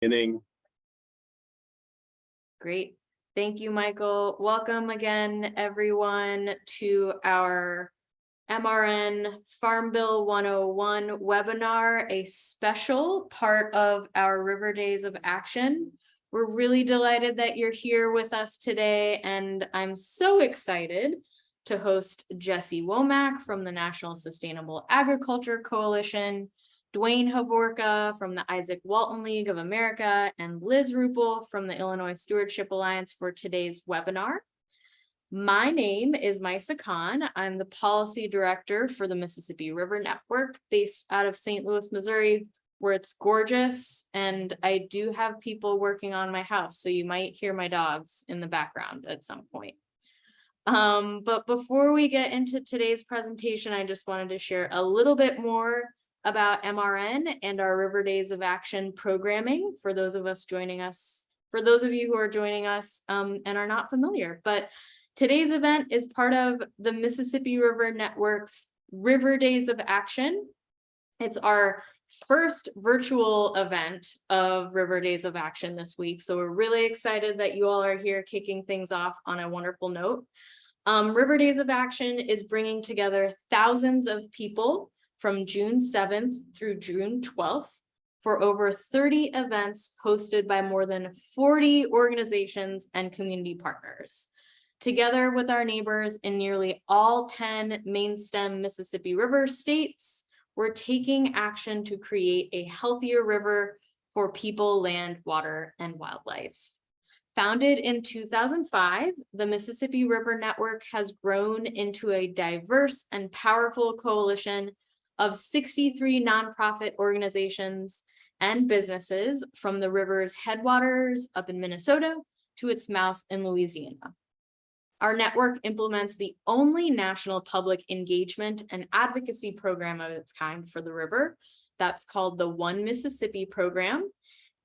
beginning. Great. Thank you, Michael. Welcome again, everyone, to our MRN Farm Bill 101 webinar, a special part of our River Days of Action. We're really delighted that you're here with us today, and I'm so excited to host Jesse Womack from the National Sustainable Agriculture Coalition, Duane Hovorka from the Izaak Walton League of America, and Liz Rupel from the Illinois Stewardship Alliance for today's webinar. My name is Maisa Khan. I'm the policy director for the Mississippi River Network based out of St. Louis, Missouri, where it's gorgeous. And I do have people working on my house, so you might hear my dogs in the background at some point. But before we get into today's presentation, I just wanted to share a little bit more about MRN and our River Days of Action programming for those of us joining us, for those of you who are joining us and are not familiar. But today's event is part of the Mississippi River Network's River Days of Action. It's our first virtual event of River Days of Action this week. So we're really excited that you all are here kicking things off on a wonderful note. River Days of Action is bringing together thousands of people from June 7th through June 12th for over 30 events hosted by more than 40 organizations and community partners. Together with our neighbors in nearly all 10 main stem Mississippi River states, we're taking action to create a healthier river for people, land, water, and wildlife. Founded in 2005, the Mississippi River Network has grown into a diverse and powerful coalition of 63 nonprofit organizations and businesses from the river's headwaters up in Minnesota to its mouth in Louisiana. Our network implements the only national public engagement and advocacy program of its kind for the river. That's called the One Mississippi program.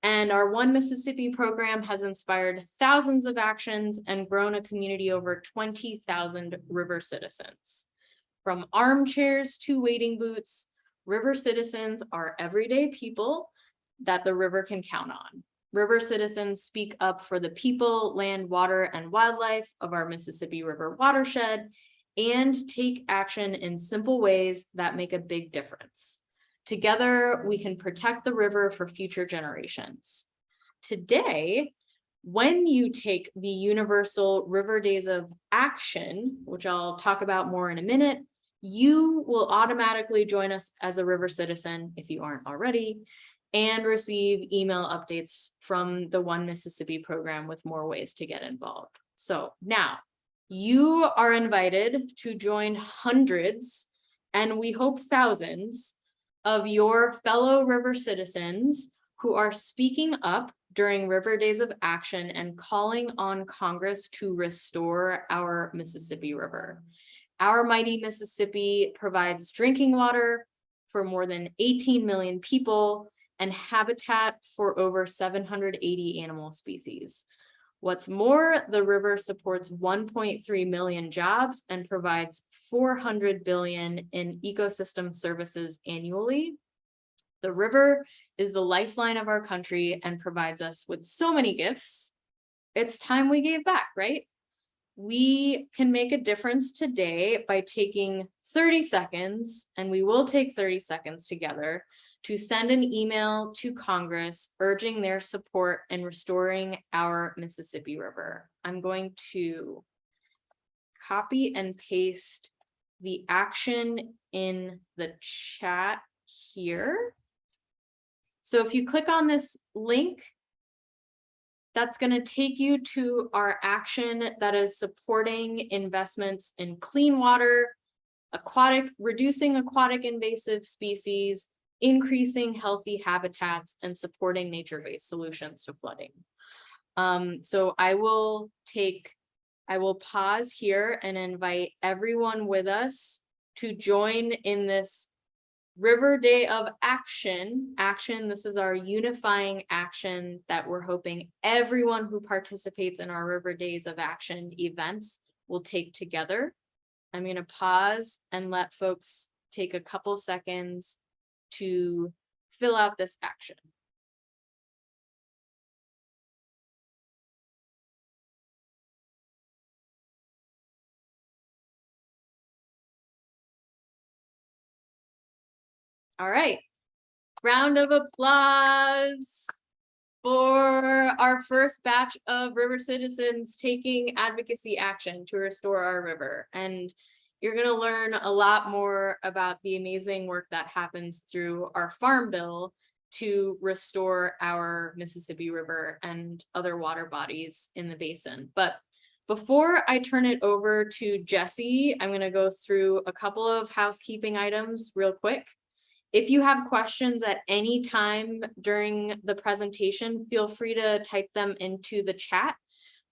And our One Mississippi program has inspired thousands of actions and grown a community over 20,000 river citizens. From armchairs to wading boots, river citizens are everyday people that the river can count on. River citizens speak up for the people, land, water, and wildlife of our Mississippi River watershed and take action in simple ways that make a big difference. Together, we can protect the river for future generations. Today, when you take the Universal River Days of Action, which I'll talk about more in a minute, you will automatically join us as a river citizen if you aren't already, and receive email updates from the One Mississippi program with more ways to get involved. So now you are invited to join hundreds, and we hope thousands, of your fellow river citizens who are speaking up during River Days of Action and calling on Congress to restore our Mississippi River. Our mighty Mississippi provides drinking water for more than 18 million people and habitat for over 780 animal species. What's more, the river supports 1.3 million jobs and provides 400 billion in ecosystem services annually. The river is the lifeline of our country and provides us with so many gifts. It's time we gave back, right? We can make a difference today by taking 30 seconds, and we will take 30 seconds together to send an email to Congress urging their support in restoring our Mississippi River. I'm going to copy and paste the action in the chat here. So if you click on this link, that's going to take you to our action that is supporting investments in clean water, reducing aquatic invasive species, increasing healthy habitats, and supporting nature-based solutions to flooding. So I will pause here and invite everyone with us to join in this River Day of Action. This is our unifying action that we're hoping everyone who participates in our River Days of Action events will take together. I'm going to pause and let folks take a couple seconds to fill out this action. All right. Round of applause for our first batch of river citizens taking advocacy action to restore our river. And you're going to learn a lot more about the amazing work that happens through our Farm Bill to restore our Mississippi River and other water bodies in the basin. But before I turn it over to Jesse, I'm going to go through a couple of housekeeping items real quick. If you have questions at any time during the presentation, feel free to type them into the chat.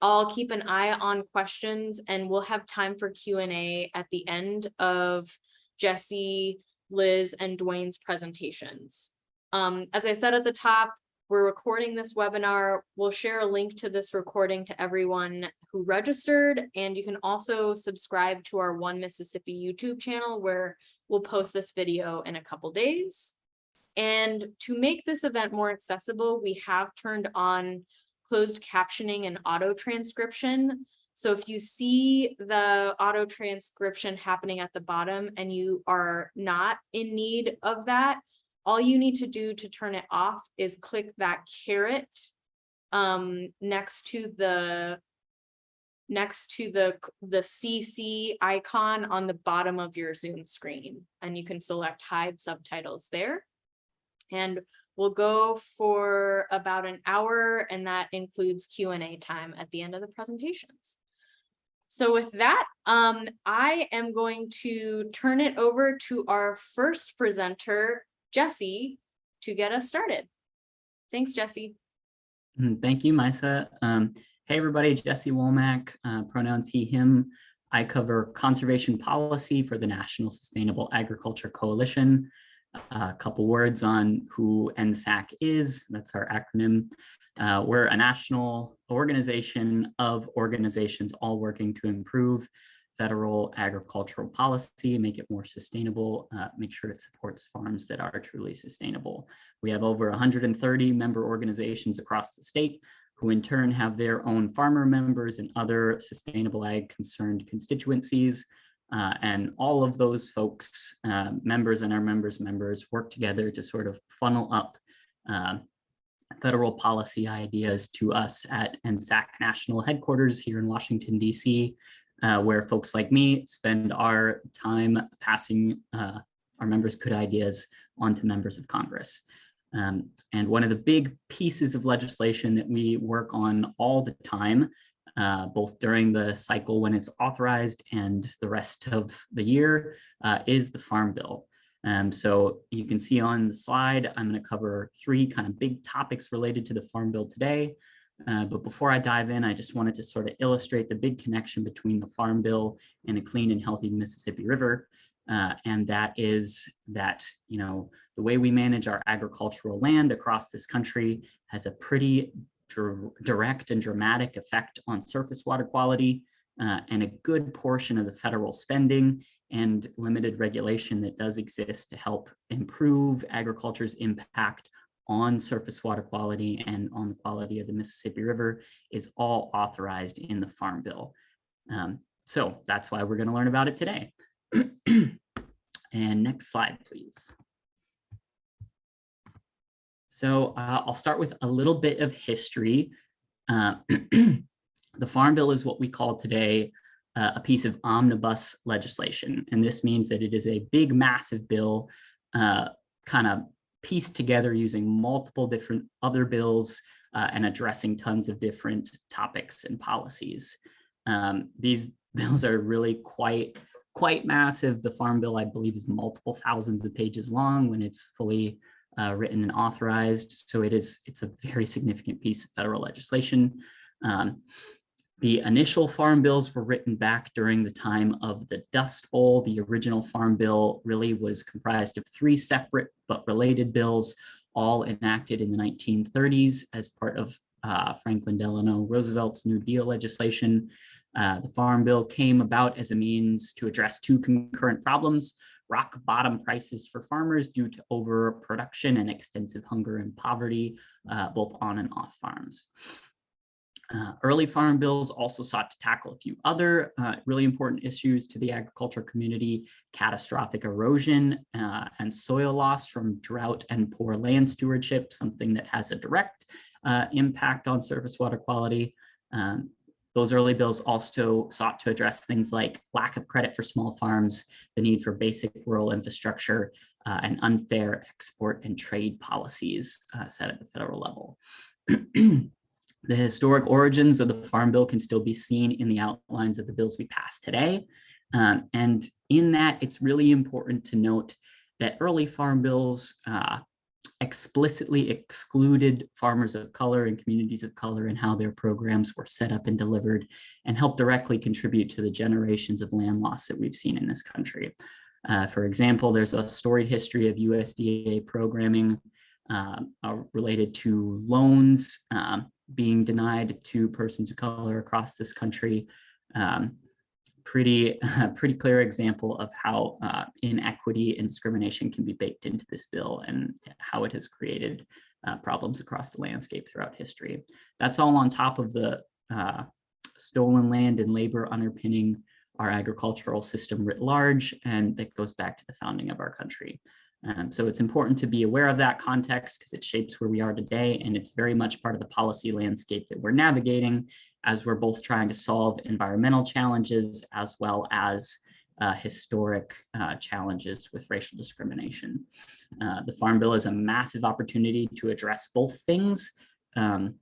I'll keep an eye on questions and we'll have time for Q&A at the end of Jesse, Liz, and Duane's presentations. As I said at the top, we're recording this webinar. We'll share a link to this recording to everyone who registered, and you can also subscribe to our One Mississippi YouTube channel where we'll post this video in a couple days. And to make this event more accessible, we have turned on closed captioning and auto transcription. So if you see the auto transcription happening at the bottom and you are not in need of that, all you need to do to turn it off is click that caret next to the CC icon on the bottom of your Zoom screen, and you can select hide subtitles there. And we'll go for about an hour, and that includes Q&A time at the end of the presentations. So with that, I am going to turn it over to our first presenter, Jesse, to get us started. Thanks, Jesse. Thank you, Misa. Hey, everybody, Jesse Womack, pronouns he, him. I cover conservation policy for the National Sustainable Agriculture Coalition. A couple words on who NSAC is. That's our acronym. We're a national organization of organizations all working to improve federal agricultural policy, make it more sustainable, make sure it supports farms that are truly sustainable. We have over 130 member organizations across the state who in turn have their own farmer members and other sustainable ag concerned constituencies. And all of those folks, members and our members' work together to sort of funnel up federal policy ideas to us at NSAC National Headquarters here in Washington, D.C., where folks like me spend our time passing our members' good ideas on to members of Congress. And one of the big pieces of legislation that we work on all the time, both during the cycle when it's authorized and the rest of the year, is the Farm Bill. So you can see on the slide, I'm going to cover three kind of big topics related to the Farm Bill today. But before I dive in, I just wanted to sort of illustrate the big connection between the Farm Bill and a clean and healthy Mississippi River. And that is that, you know, the way we manage our agricultural land across this country has a pretty direct and dramatic effect on surface water quality, and a good portion of the federal spending and limited regulation that does exist to help improve agriculture's impact on surface water quality and on the quality of the Mississippi River is all authorized in the Farm Bill. So that's why we're going to learn about it today. And next slide, please. So I'll start with a little bit of history. The Farm Bill is what we call today a piece of omnibus legislation. And this means that it is a big, massive bill kind of pieced together using multiple different other bills and addressing tons of different topics and policies. These bills are really quite massive. The Farm Bill, I believe, is multiple thousands of pages long when it's fully written and authorized. So it's a very significant piece of federal legislation. The initial farm bills were written back during the time of the Dust Bowl. The original Farm Bill really was comprised of three separate but related bills, all enacted in the 1930s as part of Franklin Delano Roosevelt's New Deal legislation. The Farm Bill came about as a means to address two concurrent problems: rock bottom prices for farmers due to overproduction and extensive hunger and poverty, both on and off farms. Early farm bills also sought to tackle a few other really important issues to the agriculture community: catastrophic erosion and soil loss from drought and poor land stewardship, something that has a direct impact on surface water quality. Those early bills also sought to address things like lack of credit for small farms, the need for basic rural infrastructure, and unfair export and trade policies set at the federal level. The historic origins of the Farm Bill can still be seen in the outlines of the bills we pass today. And in that, it's really important to note that early farm bills explicitly excluded farmers of color and communities of color and how their programs were set up and delivered, and helped directly contribute to the generations of land loss that we've seen in this country. For example, there's a storied history of USDA programming related to loans being denied to persons of color across this country. Pretty clear example of how inequity and discrimination can be baked into this bill and how it has created problems across the landscape throughout history. That's all on top of the stolen land and labor underpinning our agricultural system writ large, and that goes back to the founding of our country. So it's important to be aware of that context because it shapes where we are today, and it's very much part of the policy landscape that we're navigating as we're both trying to solve environmental challenges as well as historic challenges with racial discrimination. The Farm Bill is a massive opportunity to address both things, and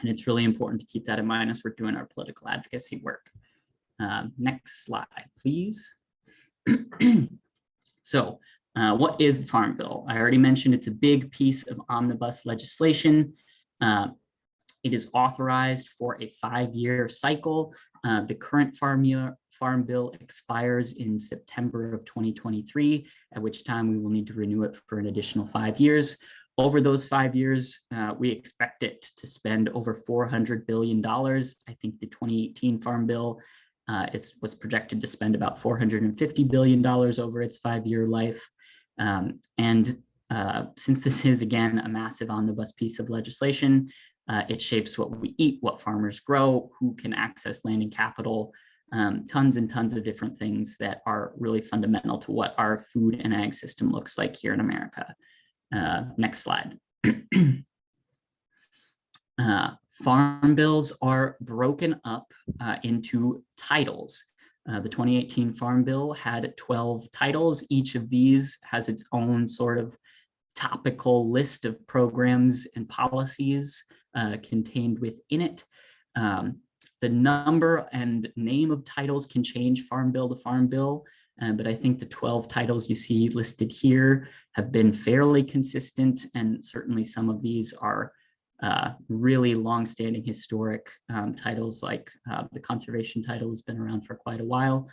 it's really important to keep that in mind as we're doing our political advocacy work. Next slide, please. So, what is the Farm Bill? I already mentioned it's a big piece of omnibus legislation. It is authorized for a 5-year cycle. The current Farm Bill expires in September of 2023, at which time we will need to renew it for an additional 5 years. Over those 5 years, we expect it to spend over $400 billion. I think the 2018 Farm Bill was projected to spend about $450 billion over its 5-year life. Since this is, again, a massive omnibus piece of legislation, it shapes what we eat, what farmers grow, who can access land and capital, tons and tons of different things that are really fundamental to what our food and ag system looks like here in America. Next slide. Farm bills are broken up into titles. The 2018 Farm Bill had 12 titles. Each of these has its own sort of topical list of programs and policies contained within it. The number and name of titles can change Farm Bill to Farm Bill, but I think the 12 titles you see listed here have been fairly consistent, and certainly some of these are really long-standing historic titles, like the conservation title has been around for quite a while.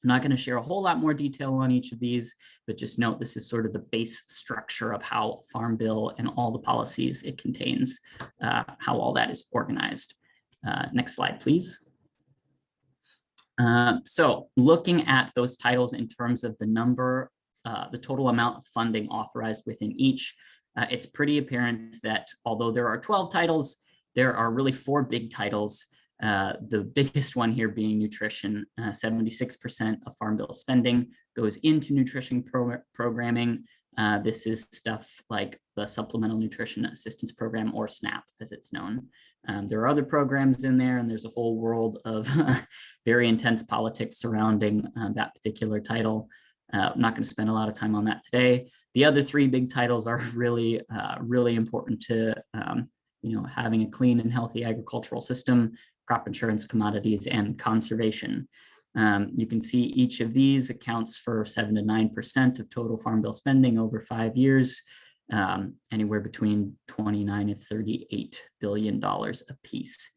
I'm not going to share a whole lot more detail on each of these, but just note this is sort of the base structure of how Farm Bill and all the policies it contains, how all that is organized. Next slide, please. So looking at those titles in terms of the number, the total amount of funding authorized within each, it's pretty apparent that although there are 12 titles, there are really 4 big titles. The biggest one here being nutrition. 76% of Farm Bill spending goes into nutrition programming. This is stuff like the Supplemental Nutrition Assistance Program, or SNAP as it's known. There are other programs in there, and there's a whole world of very intense politics surrounding that particular title. I'm not going to spend a lot of time on that today. The other 3 big titles are really, really important to having a clean and healthy agricultural system: crop insurance, commodities, and conservation. You can see each of these accounts for 7 to 9% of total Farm Bill spending over 5 years, anywhere between $29 and $38 billion apiece.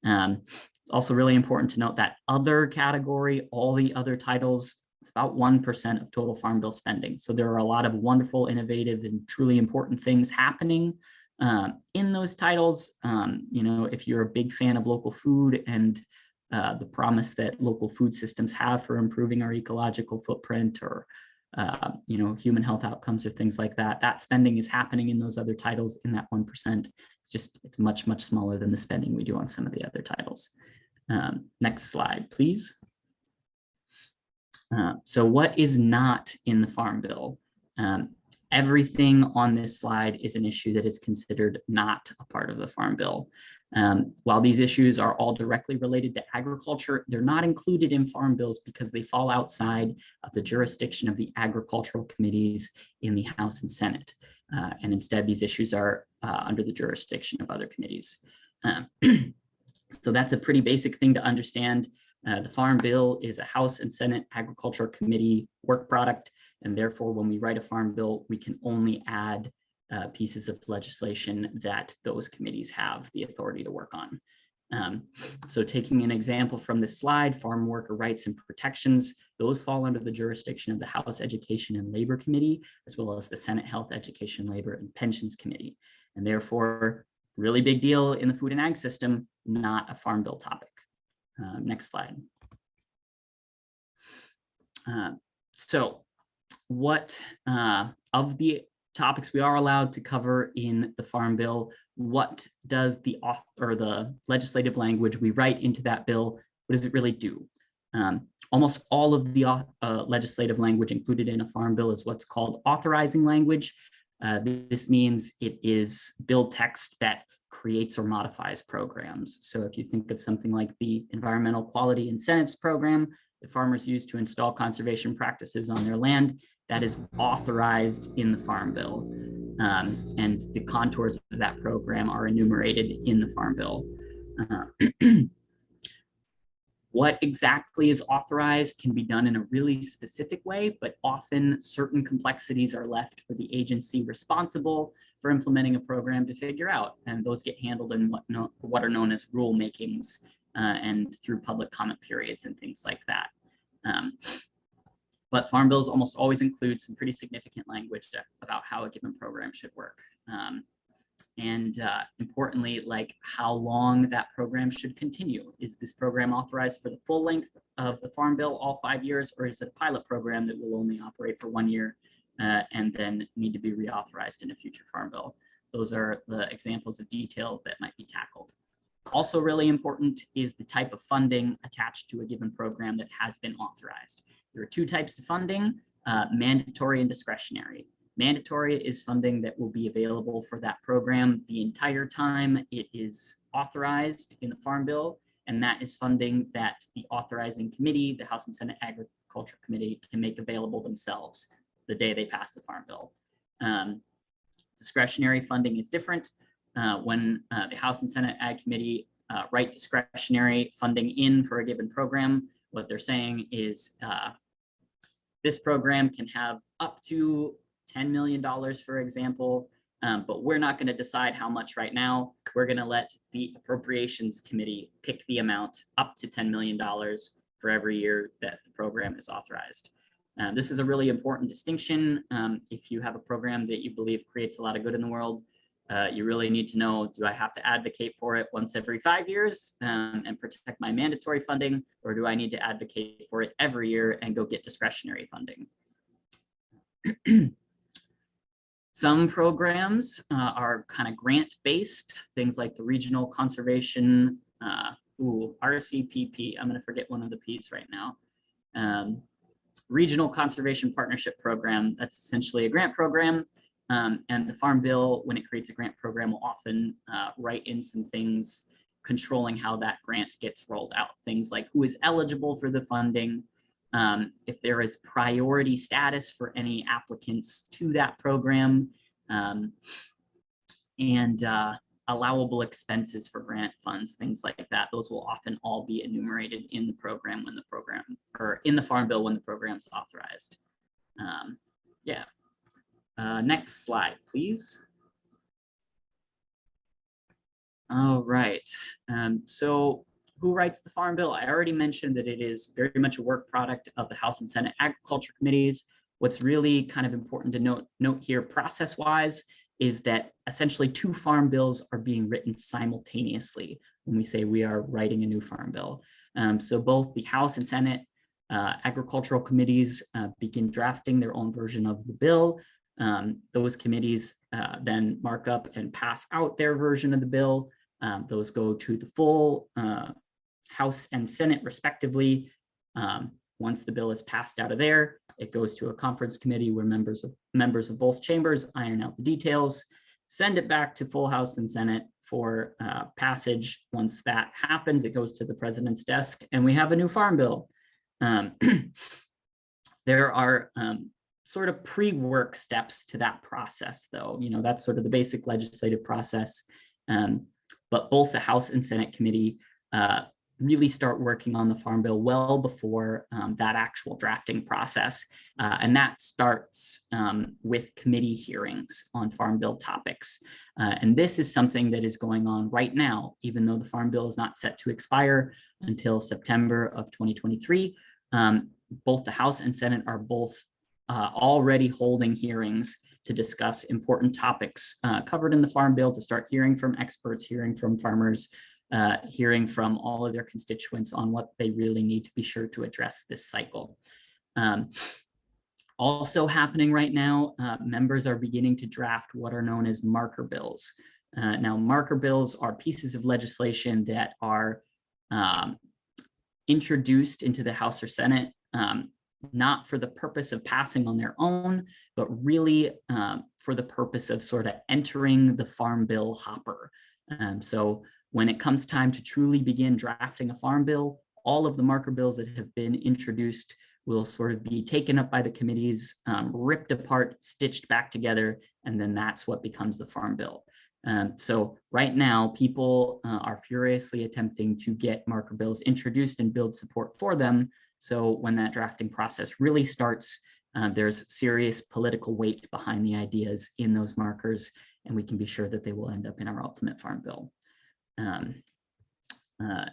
It's also really important to note that other category, all the other titles, it's about 1% of total Farm Bill spending. So there are a lot of wonderful, innovative, and truly important things happening in those titles. If you're a big fan of local food and the promise that local food systems have for improving our ecological footprint, or human health outcomes or things like that. That spending is happening in those other titles in that 1%. It's much, much smaller than the spending we do on some of the other titles. Next slide, please. So what is not in the Farm Bill? Everything on this slide is an issue that is considered not a part of the Farm Bill. While these issues are all directly related to agriculture, they're not included in farm bills because they fall outside of the jurisdiction of the agricultural committees in the House and Senate. And instead, these issues are under the jurisdiction of other committees. So that's a pretty basic thing to understand. The Farm Bill is a House and Senate Agriculture Committee work product, and therefore when we write a Farm Bill, we can only add pieces of legislation that those committees have the authority to work on. So taking an example from this slide, farm worker rights and protections, those fall under the jurisdiction of the House Education and Labor Committee, as well as the Senate Health, Education, Labor, and Pensions Committee. And therefore, really big deal in the food and ag system, not a Farm Bill topic. Next slide. So what of the topics we are allowed to cover in the Farm Bill, what does the legislative language we write into that bill, what does it really do? Almost all of the legislative language included in a Farm Bill is what's called authorizing language. This means it is bill text that creates or modifies programs. So if you think of something like the Environmental Quality Incentives Program that farmers use to install conservation practices on their land, that is authorized in the Farm Bill. And the contours of that program are enumerated in the Farm Bill. What exactly is authorized can be done in a really specific way, but often certain complexities are left for the agency responsible for implementing a program to figure out, and those get handled in what are known as rulemakings and through public comment periods and things like that. But Farm Bills almost always include some pretty significant language about how a given program should work. Importantly, like how long that program should continue. Is this program authorized for the full length of the Farm Bill, all 5 years, or is it a pilot program that will only operate for 1 year and then need to be reauthorized in a future Farm Bill? Those are the examples of detail that might be tackled. Also really important is the type of funding attached to a given program that has been authorized. There are two types of funding, mandatory and discretionary. Mandatory is funding that will be available for that program the entire time it is authorized in the Farm Bill, and that is funding that the authorizing committee, the House and Senate Agriculture Committee, can make available themselves the day they pass the Farm Bill. Discretionary funding is different. When the House and Senate Ag Committee write discretionary funding in for a given program, what they're saying is this program can have up to $10 million, for example, but we're not going to decide how much right now. We're going to let the Appropriations Committee pick the amount up to $10 million for every year that the program is authorized. This is a really important distinction. If you have a program that you believe creates a lot of good in the world, you really need to know, do I have to advocate for it once every 5 years and protect my mandatory funding, or do I need to advocate for it every year and go get discretionary funding? Some programs are kind of grant-based, things like the Regional Conservation, RCPP, I'm going to forget one of the P's right now. Regional Conservation Partnership Program, that's essentially a grant program. And the Farm Bill, when it creates a grant program, will often write in some things controlling how that grant gets rolled out. Things like who is eligible for the funding, if there is priority status for any applicants to that program, and allowable expenses for grant funds, things like that. Those will often all be enumerated in the program when the program, or in the Farm Bill when the program's authorized. Next slide, please. All right, so who writes the Farm Bill? I already mentioned that it is very much a work product of the House and Senate Agriculture Committees. What's really kind of important to note here process-wise is that essentially two Farm Bills are being written simultaneously when we say we are writing a new Farm Bill. So both the House and Senate agricultural committees begin drafting their own version of the bill. Those committees then mark up and pass out their version of the bill. Those go to the full House and Senate respectively. Once the bill is passed out of there, it goes to a conference committee where members of both chambers iron out the details, send it back to full House and Senate for passage. Once that happens, it goes to the president's desk and we have a new farm bill. There are sort of pre-work steps to that process, though. That's sort of the basic legislative process. But both the House and Senate committee really start working on the Farm Bill well before that actual drafting process. And that starts with committee hearings on Farm Bill topics. And this is something that is going on right now, even though the Farm Bill is not set to expire until September of 2023. Both the House and Senate are both already holding hearings to discuss important topics covered in the Farm Bill, to start hearing from experts, hearing from farmers, hearing from all of their constituents on what they really need to be sure to address this cycle. Also happening right now, members are beginning to draft what are known as marker bills. Now, marker bills are pieces of legislation that are introduced into the House or Senate, not for the purpose of passing on their own, but really for the purpose of sort of entering the Farm Bill hopper. So when it comes time to truly begin drafting a Farm Bill, all of the marker bills that have been introduced will sort of be taken up by the committees, ripped apart, stitched back together, and then that's what becomes the Farm Bill. So right now, people are furiously attempting to get marker bills introduced and build support for them. So when that drafting process really starts, there's serious political weight behind the ideas in those markers, and we can be sure that they will end up in our ultimate Farm Bill.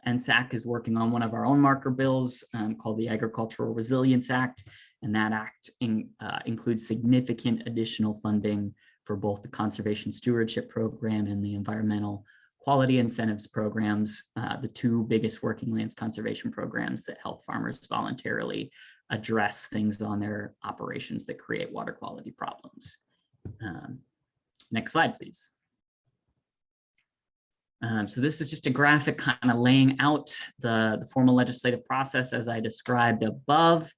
NSAC is working on one of our own marker bills called the Agricultural Resilience Act, and that act includes significant additional funding for both the Conservation Stewardship Program and the Environmental Quality Incentives Programs, the two biggest working lands conservation programs that help farmers voluntarily address things on their operations that create water quality problems. Next slide, please. So this is just a graphic kind of laying out the formal legislative process as I described above.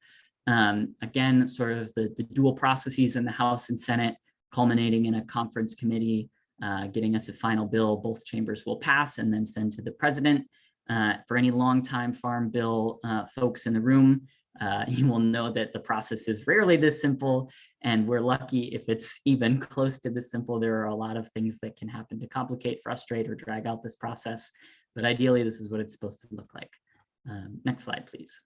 Again, sort of the dual processes in the House and Senate, culminating in a conference committee, getting us a final bill both chambers will pass and then send to the president. For any longtime Farm Bill folks in the room, you will know that the process is rarely this simple, and we're lucky if it's even close to this simple. There are a lot of things that can happen to complicate, frustrate, or drag out this process, but ideally this is what it's supposed to look like. Next slide, please.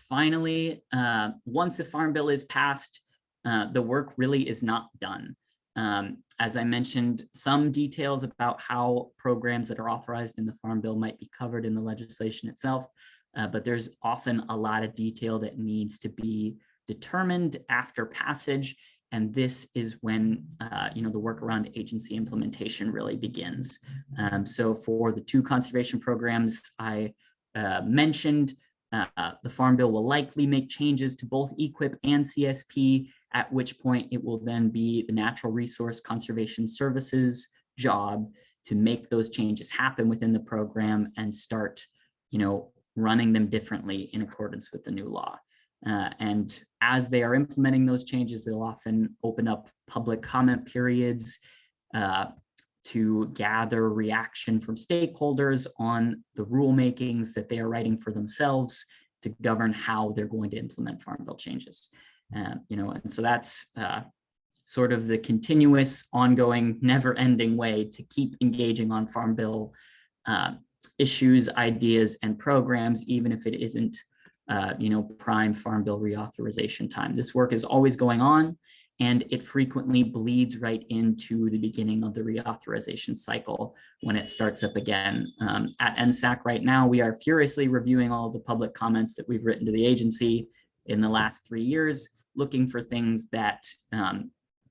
Finally, once a Farm Bill is passed, the work really is not done. As I mentioned, some details about how programs that are authorized in the Farm Bill might be covered in the legislation itself, but there's often a lot of detail that needs to be determined after passage, and this is when the work around agency implementation really begins. So for the two conservation programs I mentioned, the Farm Bill will likely make changes to both EQIP and CSP, at which point it will then be the Natural Resource Conservation Services job to make those changes happen within the program and start, running them differently in accordance with the new law. And as they are implementing those changes, they'll often open up public comment periods to gather reaction from stakeholders on the rulemakings that they are writing for themselves to govern how they're going to implement Farm Bill changes. And so that's sort of the continuous, ongoing, never-ending way to keep engaging on Farm Bill issues, ideas, and programs, even if it isn't, prime Farm Bill reauthorization time. This work is always going on, and it frequently bleeds right into the beginning of the reauthorization cycle when it starts up again. At NSAC right now, we are furiously reviewing all of the public comments that we've written to the agency in the last 3 years, looking for things that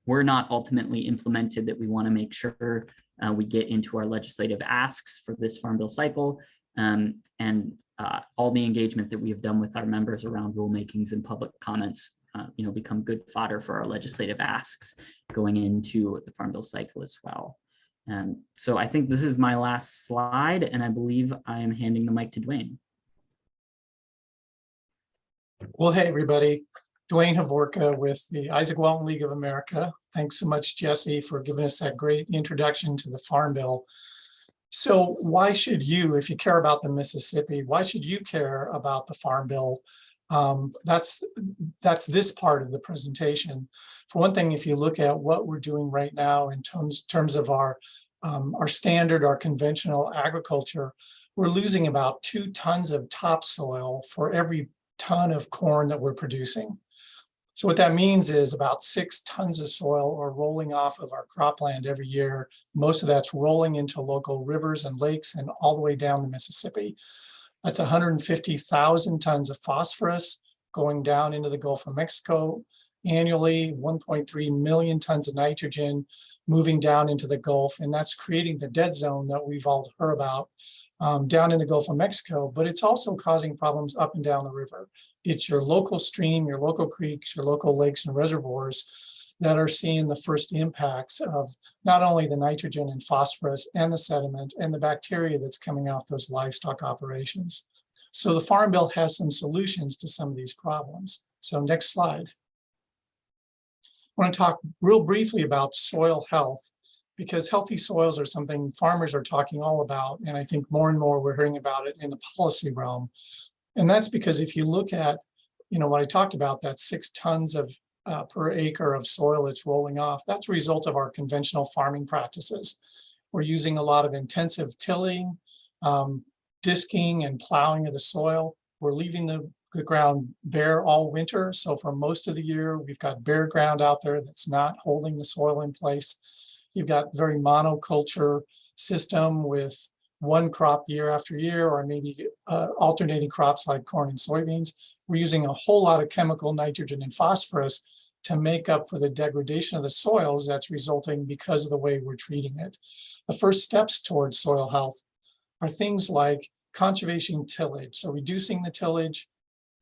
were not ultimately implemented that we want to make sure we get into our legislative asks for this Farm Bill cycle. And all the engagement that we have done with our members around rulemakings and public comments, become good fodder for our legislative asks going into the Farm Bill cycle as well. So I think this is my last slide, and I believe I am handing the mic to Duane. Well, hey, everybody. Duane Hovorka with the Izaak Walton League of America. Thanks so much, Jesse, for giving us that great introduction to the Farm Bill. So why should you, if you care about the Mississippi, why should you care about the Farm Bill? That's this part of the presentation. For one thing, if you look at what we're doing right now in terms of our standard, our conventional agriculture, we're losing about 2 tons of topsoil for every ton of corn that we're producing. So what that means is about 6 tons of soil are rolling off of our cropland every year. Most of that's rolling into local rivers and lakes and all the way down the Mississippi. That's 150,000 tons of phosphorus going down into the Gulf of Mexico annually, 1.3 million tons of nitrogen moving down into the Gulf, and that's creating the dead zone that we've all heard about down in the Gulf of Mexico, but it's also causing problems up and down the river. It's your local stream, your local creeks, your local lakes and reservoirs that are seeing the first impacts of not only the nitrogen and phosphorus and the sediment and the bacteria that's coming off those livestock operations. So the Farm Bill has some solutions to some of these problems. So next slide. I want to talk real briefly about soil health, because healthy soils are something farmers are talking all about. And I think more and more we're hearing about it in the policy realm. And that's because if you look at, what I talked about, that 6 tons of per acre of soil that's rolling off, that's a result of our conventional farming practices. We're using a lot of intensive tilling, disking and plowing of the soil. We're leaving the ground bare all winter. So for most of the year, we've got bare ground out there that's not holding the soil in place. You've got very monoculture system with one crop year after year, or maybe alternating crops like corn and soybeans. We're using a whole lot of chemical nitrogen and phosphorus to make up for the degradation of the soils that's resulting because of the way we're treating it. The first steps towards soil health are things like conservation tillage. So reducing the tillage,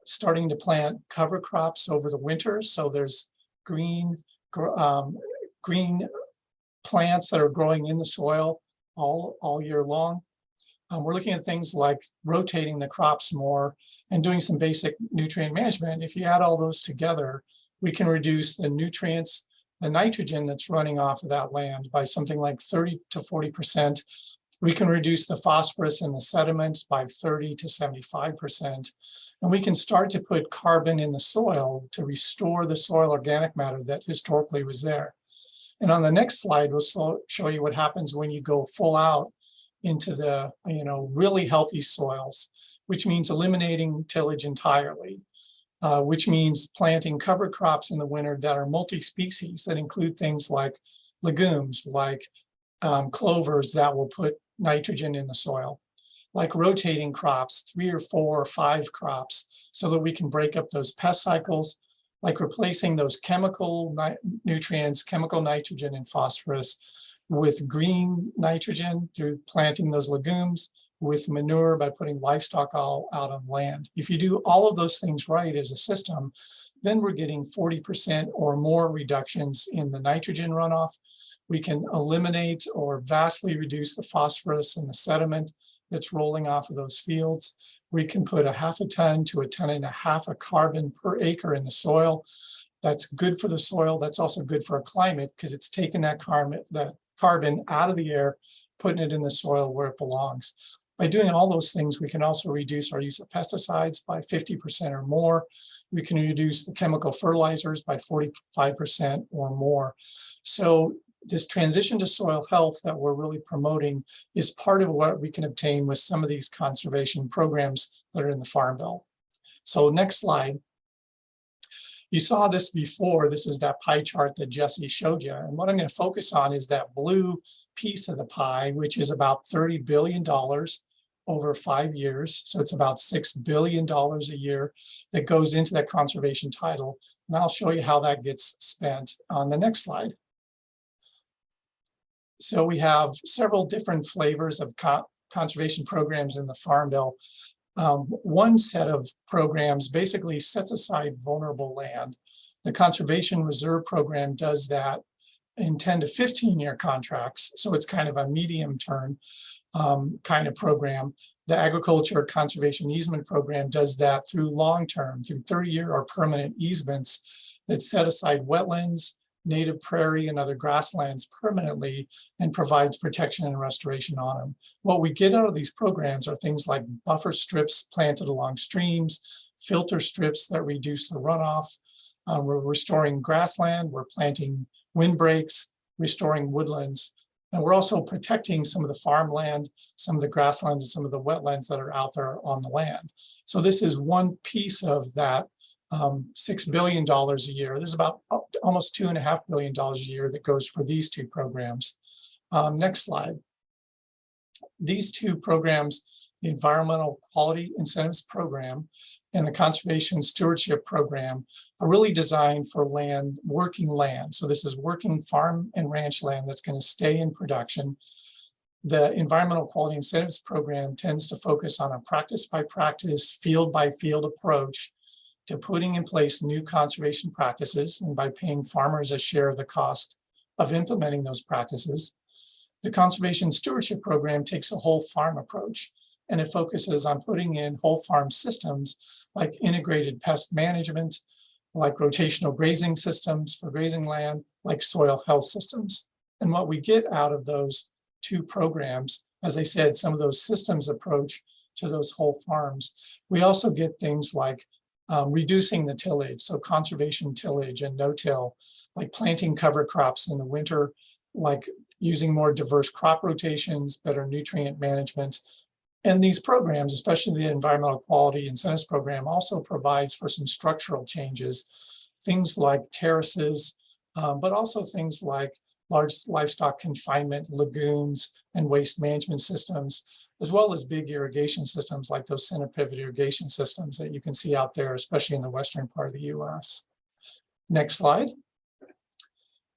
starting to plant cover crops over the winter. So there's green plants that are growing in the soil all year long. We're looking at things like rotating the crops more and doing some basic nutrient management. If you add all those together, we can reduce the nutrients, the nitrogen that's running off of that land by something like 30 to 40%. We can reduce the phosphorus and the sediments by 30 to 75%. And we can start to put carbon in the soil to restore the soil organic matter that historically was there. And on the next slide, we'll show you what happens when you go full out into the really healthy soils, which means eliminating tillage entirely, which means planting cover crops in the winter that are multi-species, that include things like legumes, like clovers that will put nitrogen in the soil, like rotating crops, 3 or 4 or 5 crops, so that we can break up those pest cycles, like replacing those chemical nutrients, chemical nitrogen and phosphorus with green nitrogen through planting those legumes, with manure by putting livestock all out on land. If you do all of those things right as a system, then we're getting 40% or more reductions in the nitrogen runoff. We can eliminate or vastly reduce the phosphorus and the sediment that's rolling off of those fields. We can put 0.5 ton to 1.5 tons of carbon per acre in the soil. That's good for the soil. That's also good for our climate, because it's taking that carbon out of the air, putting it in the soil where it belongs. By doing all those things, we can also reduce our use of pesticides by 50% or more. We can reduce the chemical fertilizers by 45% or more. So this transition to soil health that we're really promoting is part of what we can obtain with some of these conservation programs that are in the Farm Bill. So next slide. You saw this before. This is that pie chart that Jesse showed you. And what I'm going to focus on is that blue piece of the pie, which is about $30 billion over 5 years. So it's about $6 billion a year that goes into that conservation title. And I'll show you how that gets spent on the next slide. So we have several different flavors of conservation programs in the Farm Bill. One set of programs basically sets aside vulnerable land. The Conservation Reserve Program does that in 10 to 15-year contracts. So it's kind of a medium term kind of program. The Agriculture Conservation Easement Program does that through long-term, through 30-year or permanent easements that set aside wetlands, native prairie, and other grasslands permanently and provides protection and restoration on them. What we get out of these programs are things like buffer strips planted along streams, filter strips that reduce the runoff. We're restoring grassland, we're planting windbreaks, restoring woodlands, and we're also protecting some of the farmland, some of the grasslands, and some of the wetlands that are out there on the land. So this is one piece of that $6 billion a year. There's about almost $2.5 billion a year that goes for these two programs. Next slide. These two programs, the Environmental Quality Incentives Program and the Conservation Stewardship Program, are really designed for land, working land. So this is working farm and ranch land that's going to stay in production. The Environmental Quality Incentives Program tends to focus on a practice by practice, field by field approach to putting in place new conservation practices and by paying farmers a share of the cost of implementing those practices. The Conservation Stewardship Program takes a whole farm approach, and it focuses on putting in whole farm systems like integrated pest management, like rotational grazing systems for grazing land, like soil health systems. And what we get out of those two programs, as I said, some of those systems approach to those whole farms. We also get things like reducing the tillage, so conservation tillage and no-till, like planting cover crops in the winter, like using more diverse crop rotations, better nutrient management. And these programs, especially the Environmental Quality Incentives Program, also provides for some structural changes, things like terraces, but also things like large livestock confinement, lagoons, and waste management systems, as well as big irrigation systems like those center pivot irrigation systems that you can see out there, especially in the western part of the US. Next slide.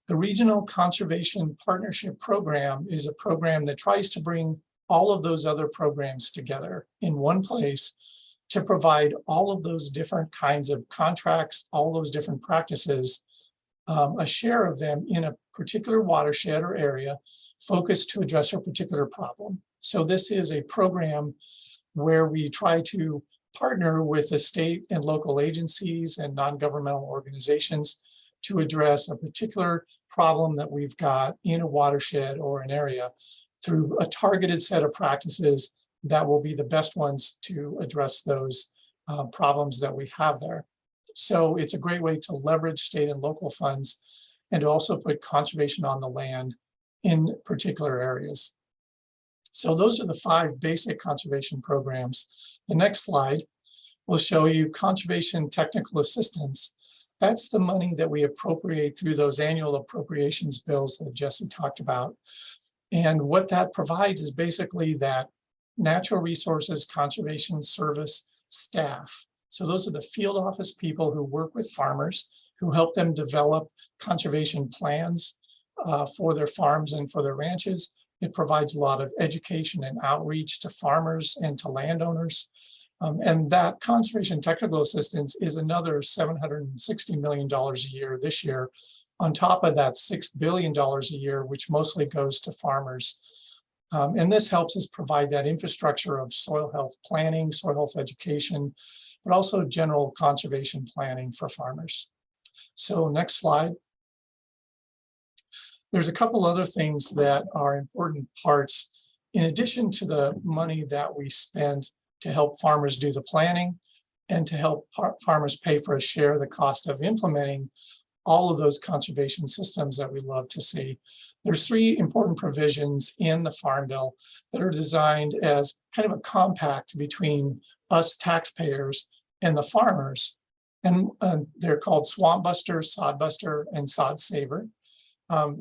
The Regional Conservation Partnership Program is a program that tries to bring all of those other programs together in one place to provide all of those different kinds of contracts, all those different practices, a share of them in a particular watershed or area focused to address a particular problem. So this is a program where we try to partner with the state and local agencies and non-governmental organizations to address a particular problem that we've got in a watershed or an area through a targeted set of practices that will be the best ones to address those problems that we have there. So it's a great way to leverage state and local funds and to also put conservation on the land in particular areas. So those are the 5 basic conservation programs. The next slide will show you conservation technical assistance. That's the money that we appropriate through those annual appropriations bills that Jesse talked about. And what that provides is basically that natural resources conservation service staff. So those are the field office people who work with farmers, who help them develop conservation plans for their farms and for their ranches. It provides a lot of education and outreach to farmers and to landowners. And that conservation technical assistance is another $760 million a year this year, on top of that $6 billion a year, which mostly goes to farmers. And this helps us provide that infrastructure of soil health planning, soil health education, but also general conservation planning for farmers. So next slide. There's a couple other things that are important parts. In addition to the money that we spend to help farmers do the planning and to help farmers pay for a share of the cost of implementing all of those conservation systems that we love to see, there's 3 important provisions in the Farm Bill that are designed as kind of a compact between us taxpayers and the farmers. And they're called Swamp Buster, Sod Buster, and Sod Saver.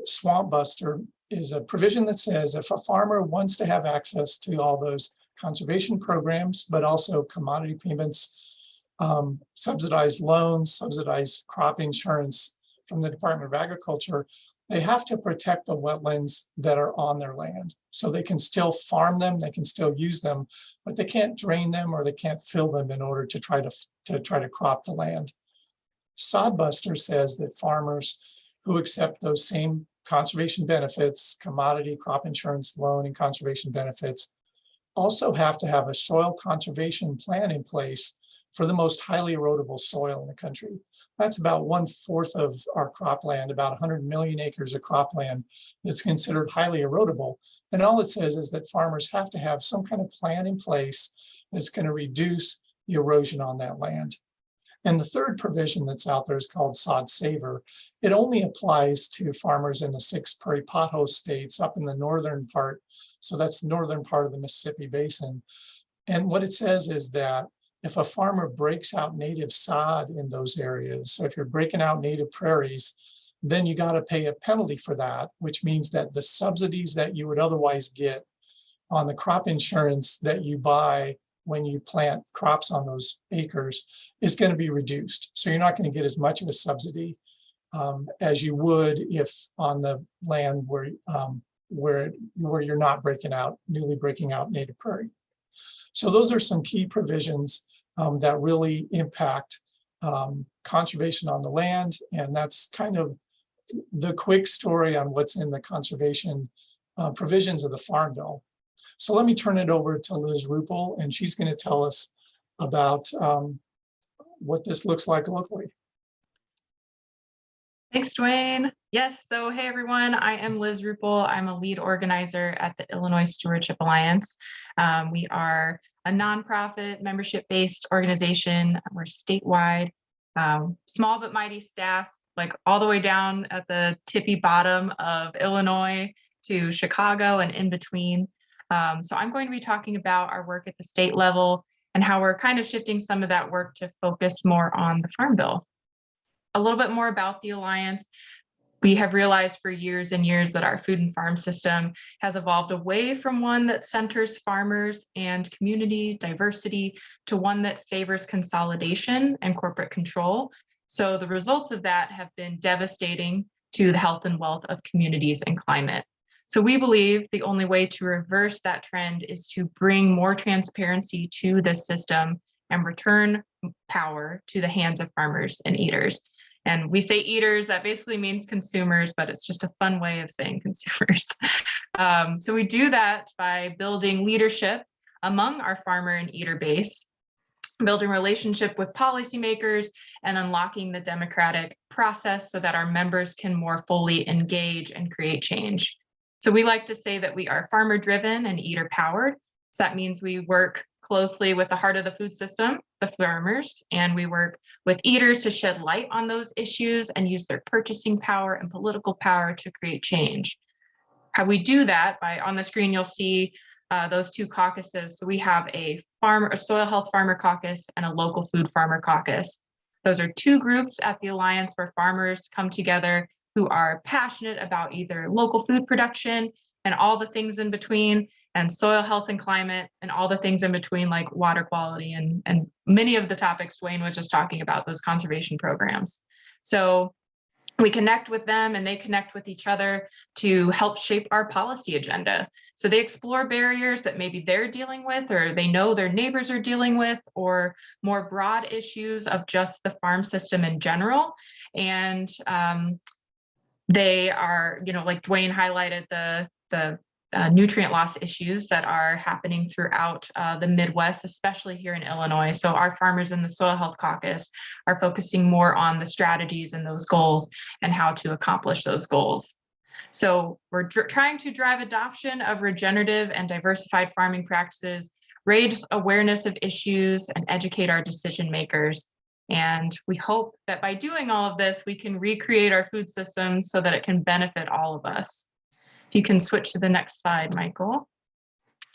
Swamp Buster is a provision that says if a farmer wants to have access to all those conservation programs, but also commodity payments, subsidized loans, subsidized crop insurance from the Department of Agriculture, they have to protect the wetlands that are on their land. So they can still farm them, they can still use them, but they can't drain them or they can't fill them in order to try to crop the land. Sodbuster says that farmers who accept those same conservation benefits, commodity crop insurance loan and conservation benefits, also have to have a soil conservation plan in place for the most highly erodible soil in the country. That's about 1/4 of our cropland, about 100 million acres of cropland that's considered highly erodible. And all it says is that farmers have to have some kind of plan in place that's going to reduce the erosion on that land. And the third provision that's out there is called Sod Saver. It only applies to farmers in the 6 prairie pothole states up in the northern part. So that's the northern part of the Mississippi Basin. And what it says is that if a farmer breaks out native sod in those areas, so if you're breaking out native prairies, then you got to pay a penalty for that, which means that the subsidies that you would otherwise get on the crop insurance that you buy when you plant crops on those acres is going to be reduced. So you're not going to get as much of a subsidy as you would if on the land where you're not newly breaking out native prairie. So those are some key provisions that really impact conservation on the land. And that's kind of the quick story on what's in the conservation provisions of the Farm Bill. So let me turn it over to Liz Rupel, and she's going to tell us about what this looks like locally. Thanks, Duane. Yes, so hey everyone, I am Liz Rupel. I'm a lead organizer at the Illinois Stewardship Alliance. We are a nonprofit membership-based organization. We're statewide, small but mighty staff, like all the way down at the tippy bottom of Illinois to Chicago and in between. So I'm going to be talking about our work at the state level and how we're kind of shifting some of that work to focus more on the Farm Bill. A little bit more about the Alliance. We have realized for years and years that our food and farm system has evolved away from one that centers farmers and community diversity to one that favors consolidation and corporate control. So the results of that have been devastating to the health and wealth of communities and climate. So we believe the only way to reverse that trend is to bring more transparency to this system and return power to the hands of farmers and eaters. And we say eaters, that basically means consumers, but it's just a fun way of saying consumers. So we do that by building leadership among our farmer and eater base, building relationship with policymakers, and unlocking the democratic process so that our members can more fully engage and create change. So we like to say that we are farmer driven and eater powered. So that means we work closely with the heart of the food system, the farmers, and we work with eaters to shed light on those issues and use their purchasing power and political power to create change. How we do that, on the screen you'll see those two caucuses. So we have a soil health farmer caucus and a local food farmer caucus. Those are two groups at the Alliance where farmers come together who are passionate about either local food production and all the things in between, and soil health and climate, and all the things in between, like water quality and many of the topics Duane was just talking about, those conservation programs. So we connect with them and they connect with each other to help shape our policy agenda. So they explore barriers that maybe they're dealing with, or they know their neighbors are dealing with, or more broad issues of just the farm system in general. And they are, like Duane highlighted, the nutrient loss issues that are happening throughout the Midwest, especially here in Illinois. So our farmers in the Soil Health Caucus are focusing more on the strategies and those goals and how to accomplish those goals. So we're trying to drive adoption of regenerative and diversified farming practices, raise awareness of issues, and educate our decision makers. And we hope that by doing all of this, we can recreate our food system so that it can benefit all of us. If you can switch to the next slide, Michael.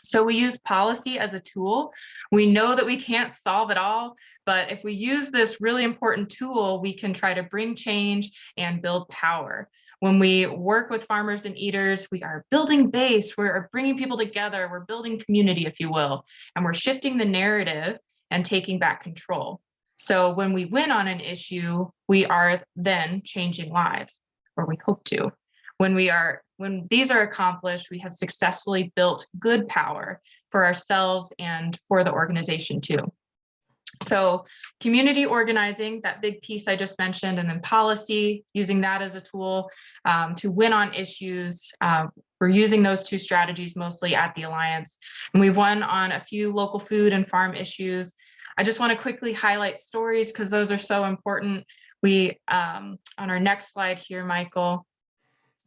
So we use policy as a tool. We know that we can't solve it all, but if we use this really important tool, we can try to bring change and build power. When we work with farmers and eaters, we are building base, we're bringing people together, we're building community, if you will, and we're shifting the narrative and taking back control. So when we win on an issue, we are then changing lives, or we hope to. When these are accomplished, we have successfully built good power for ourselves and for the organization too. So community organizing, that big piece I just mentioned, and then policy, using that as a tool to win on issues. We're using those two strategies mostly at the Alliance, and we've won on a few local food and farm issues. I just want to quickly highlight stories because those are so important. We, on our next slide here, Michael,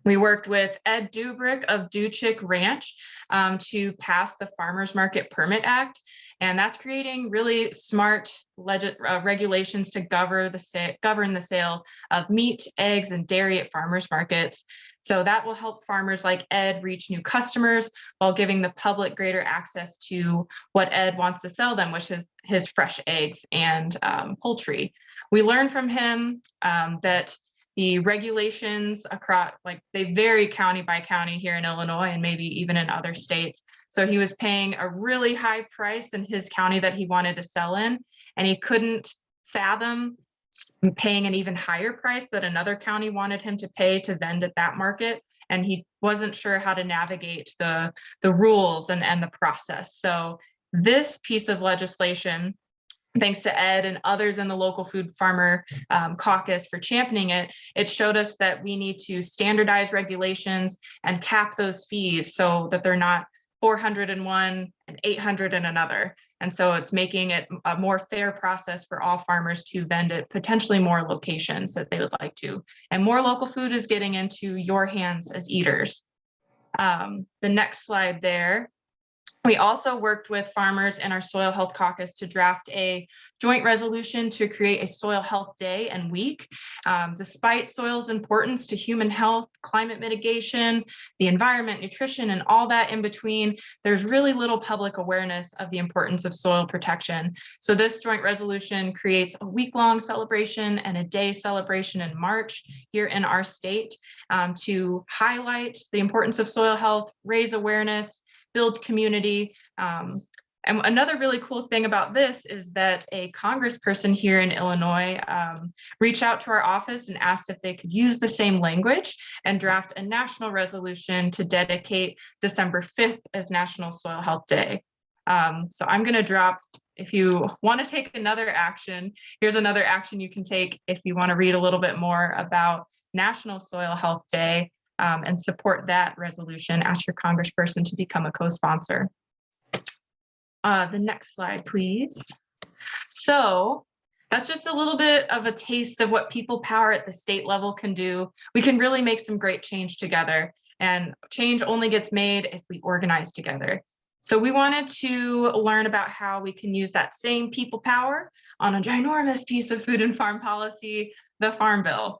we worked with Ed Dubrick of Duchick Ranch to pass the Farmers Market Permit Act, and that's creating really smart regulations to govern the sale of meat, eggs, and dairy at farmers markets. So that will help farmers like Ed reach new customers while giving the public greater access to what Ed wants to sell them, which is his fresh eggs and poultry. We learned from him that the regulations across, like, they vary county by county here in Illinois and maybe even in other states. So he was paying a really high price in his county that he wanted to sell in, and he couldn't fathom paying an even higher price that another county wanted him to pay to vend at that market. And he wasn't sure how to navigate the rules and the process. So this piece of legislation, thanks to Ed and others in the local food farmer caucus for championing it, it showed us that we need to standardize regulations and cap those fees so that they're not 400 in one and 800 in another. And so it's making it a more fair process for all farmers to vend at potentially more locations that they would like to. And more local food is getting into your hands as eaters. The next slide there. We also worked with farmers in our Soil Health Caucus to draft a joint resolution to create a Soil Health Day and Week. Despite soil's importance to human health, climate mitigation, the environment, nutrition, and all that in between, there's really little public awareness of the importance of soil protection. So this joint resolution creates a week-long celebration and a day celebration in March here in our state to highlight the importance of soil health, raise awareness, build community. And another really cool thing about this is that a congressperson here in Illinois reached out to our office and asked if they could use the same language and draft a national resolution to dedicate December 5th as National Soil Health Day. So I'm going to drop, if you want to take another action, here's another action you can take if you want to read a little bit more about National Soil Health Day. And support that resolution. Ask your congressperson to become a co-sponsor. The next slide, please. So that's just a little bit of a taste of what people power at the state level can do. We can really make some great change together, and change only gets made if we organize together. So we wanted to learn about how we can use that same people power on a ginormous piece of food and farm policy, the Farm Bill.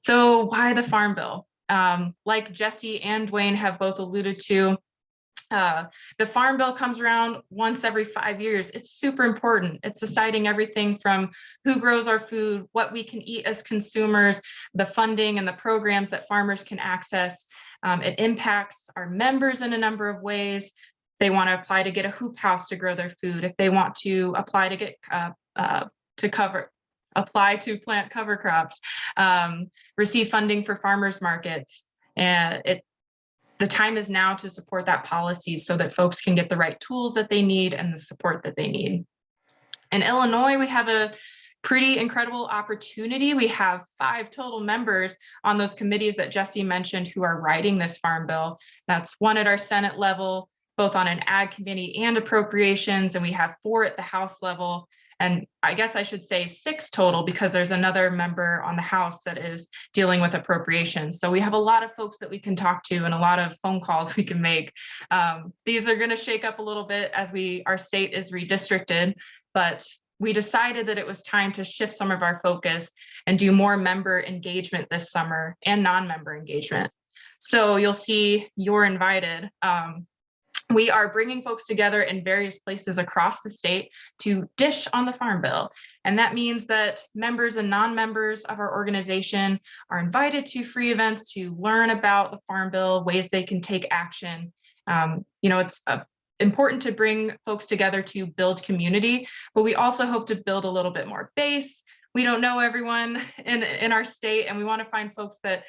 So why the Farm Bill? Like Jesse and Duane have both alluded to, the Farm Bill comes around once every 5 years. It's super important. It's deciding everything from who grows our food, what we can eat as consumers, the funding and the programs that farmers can access. It impacts our members in a number of ways. They want to apply to get a hoop house to grow their food. If they want to apply to get apply to plant cover crops, receive funding for farmers markets. And the time is now to support that policy so that folks can get the right tools that they need and the support that they need. In Illinois, we have a pretty incredible opportunity. We have 5 total members on those committees that Jesse mentioned who are writing this Farm Bill. That's 1 at our Senate level, both on an Ag committee and appropriations, and we have 4 at the House level. And I guess I should say 6 total because there's another member on the House that is dealing with appropriations. So we have a lot of folks that we can talk to and a lot of phone calls we can make. These are going to shake up a little bit as our state is redistricted, but we decided that it was time to shift some of our focus and do more member engagement this summer and non-member engagement. So you'll see you're invited. We are bringing folks together in various places across the state to dish on the Farm Bill. And that means that members and non-members of our organization are invited to free events to learn about the Farm Bill, ways they can take action. It's important to bring folks together to build community, but we also hope to build a little bit more base. we don't know everyone in our state, and we want to find folks that